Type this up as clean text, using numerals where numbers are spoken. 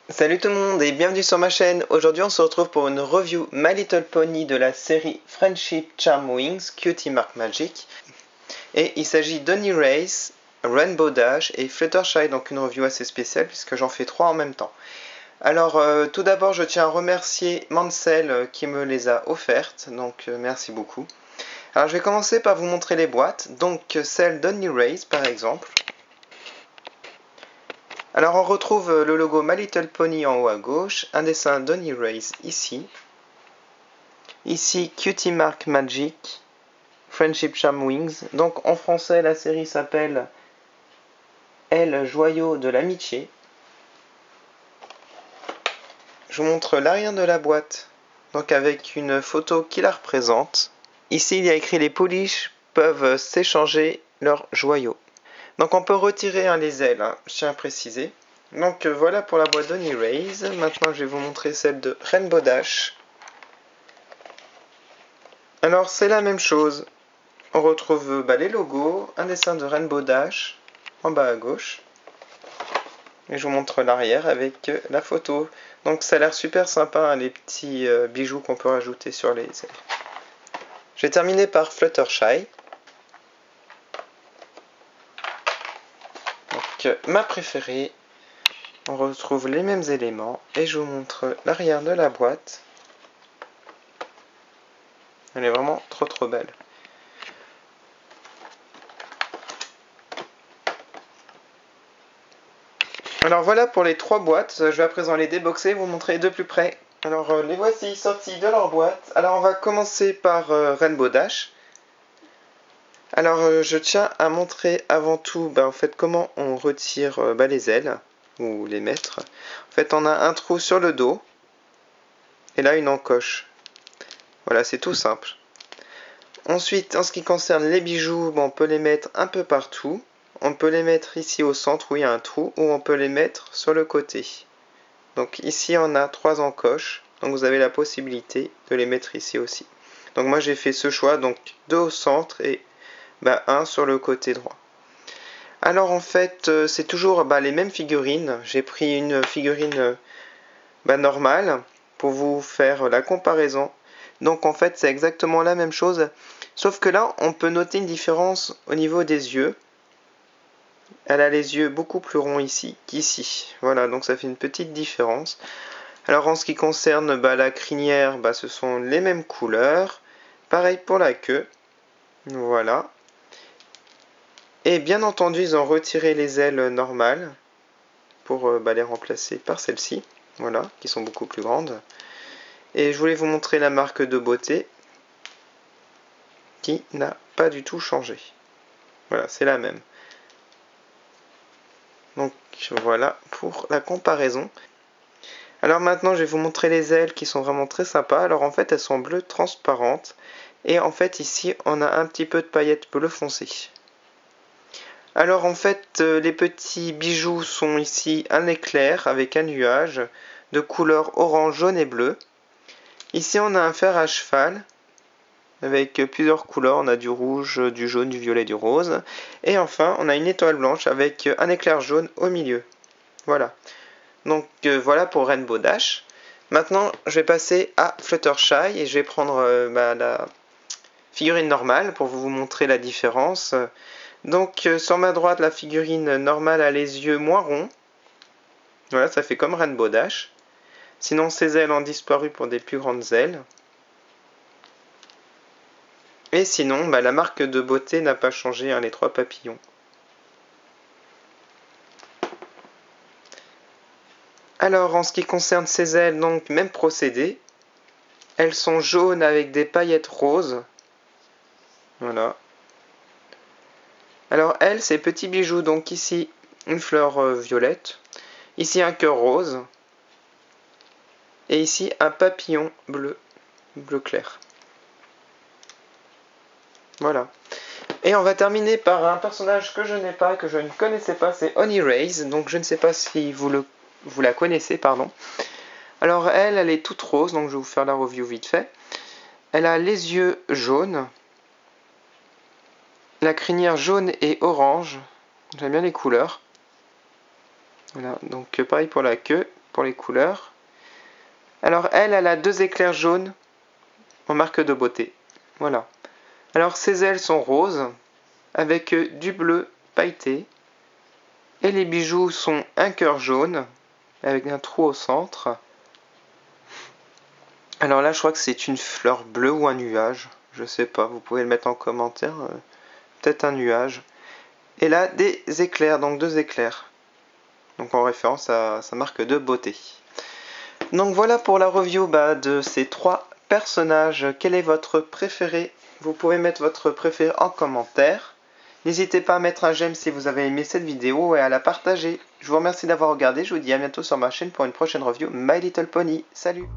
Salut tout le monde et bienvenue sur ma chaîne. Aujourd'hui on se retrouve pour une review My Little Pony de la série Friendship Charm Wings Cutie Mark Magic. Et il s'agit d'Honey Race, Rainbow Dash et Fluttershy, donc une review assez spéciale puisque j'en fais 3 en même temps. Alors tout d'abord je tiens à remercier Mansell qui me les a offertes, donc merci beaucoup. Alors je vais commencer par vous montrer les boîtes, donc celle d'Honey Race par exemple. Alors on retrouve le logo My Little Pony en haut à gauche, un dessin d'Honey Race ici. Ici Cutie Mark Magic, Friendship Charm Wings. Donc en français la série s'appelle Elle Joyau de l'amitié. Je vous montre l'arrière de la boîte, donc avec une photo qui la représente. Ici il y a écrit les pouliches peuvent s'échanger leurs joyaux. Donc on peut retirer les ailes, je tiens à préciser. Donc voilà pour la boîte d'Honey Race. Maintenant je vais vous montrer celle de Rainbow Dash. Alors c'est la même chose. On retrouve les logos, un dessin de Rainbow Dash en bas à gauche. Et je vous montre l'arrière avec la photo. Donc ça a l'air super sympa, les petits bijoux qu'on peut rajouter sur les ailes. Je vais terminer par Fluttershy. Donc ma préférée. On retrouve les mêmes éléments et je vous montre l'arrière de la boîte. Elle est vraiment trop belle. Alors voilà pour les 3 boîtes. Je vais à présent les déboxer et vous montrer de plus près. Alors les voici sortis de leur boîte. Alors on va commencer par Rainbow Dash. Alors je tiens à montrer avant tout en fait, comment on retire les ailes ou les mettre. En fait on a un trou sur le dos et là une encoche. Voilà, c'est tout simple. Ensuite en ce qui concerne les bijoux, on peut les mettre un peu partout. On peut les mettre ici au centre où il y a un trou, ou on peut les mettre sur le côté. Donc ici on a 3 encoches, donc vous avez la possibilité de les mettre ici aussi. Donc moi j'ai fait ce choix, donc 2 au centre et 1 sur le côté droit. Alors en fait c'est toujours les mêmes figurines. J'ai pris une figurine normale pour vous faire la comparaison. Donc en fait c'est exactement la même chose, sauf que là on peut noter une différence au niveau des yeux. Elle a les yeux beaucoup plus ronds ici qu'ici. Voilà, donc ça fait une petite différence. Alors en ce qui concerne la crinière, ce sont les mêmes couleurs. Pareil pour la queue. Voilà. Et bien entendu, ils ont retiré les ailes normales pour les remplacer par celles-ci. Voilà, qui sont beaucoup plus grandes. Et je voulais vous montrer la marque de beauté qui n'a pas du tout changé. Voilà, c'est la même. Donc voilà pour la comparaison. Alors maintenant je vais vous montrer les ailes qui sont vraiment très sympas. Alors en fait elles sont bleues transparentes. Et en fait ici on a un petit peu de paillettes bleu foncé. Alors en fait les petits bijoux sont ici un éclair avec un nuage de couleur orange, jaune et bleu. Ici on a un fer à cheval avec plusieurs couleurs, on a du rouge, du jaune, du violet, du rose. Et enfin, on a une étoile blanche avec un éclair jaune au milieu. Voilà. Donc voilà pour Rainbow Dash. Maintenant, je vais passer à Fluttershy et je vais prendre la figurine normale pour vous montrer la différence. Donc sur ma droite, la figurine normale a les yeux moins ronds. Voilà, ça fait comme Rainbow Dash. Sinon, ses ailes ont disparu pour des plus grandes ailes. Et sinon, la marque de beauté n'a pas changé, les 3 papillons. Alors, en ce qui concerne ces ailes, donc même procédé. Elles sont jaunes avec des paillettes roses. Voilà. Alors, elles, ces petits bijoux, donc ici, une fleur violette. Ici, un cœur rose. Et ici, un papillon bleu, bleu clair. Voilà. Et on va terminer par un personnage que je n'ai pas, que je ne connaissais pas, c'est Honey Race. Donc je ne sais pas si vous la connaissez, pardon. Alors elle est toute rose, donc je vais vous faire la review vite fait. Elle a les yeux jaunes, la crinière jaune et orange. J'aime bien les couleurs. Voilà, donc pareil pour la queue, pour les couleurs. Alors elle a 2 éclairs jaunes en marque de beauté. Voilà. Alors ses ailes sont roses, avec du bleu pailleté. Et les bijoux sont un cœur jaune, avec un trou au centre. Alors là, je crois que c'est une fleur bleue ou un nuage. Je sais pas, vous pouvez le mettre en commentaire. Peut-être un nuage. Et là, des éclairs, donc 2 éclairs. Donc en référence à sa marque de beauté. Donc voilà pour la review de ces 3 personnages. Quel est votre préféré? Vous pouvez mettre votre préféré en commentaire. N'hésitez pas à mettre un j'aime si vous avez aimé cette vidéo et à la partager. Je vous remercie d'avoir regardé. Je vous dis à bientôt sur ma chaîne pour une prochaine review My Little Pony. Salut!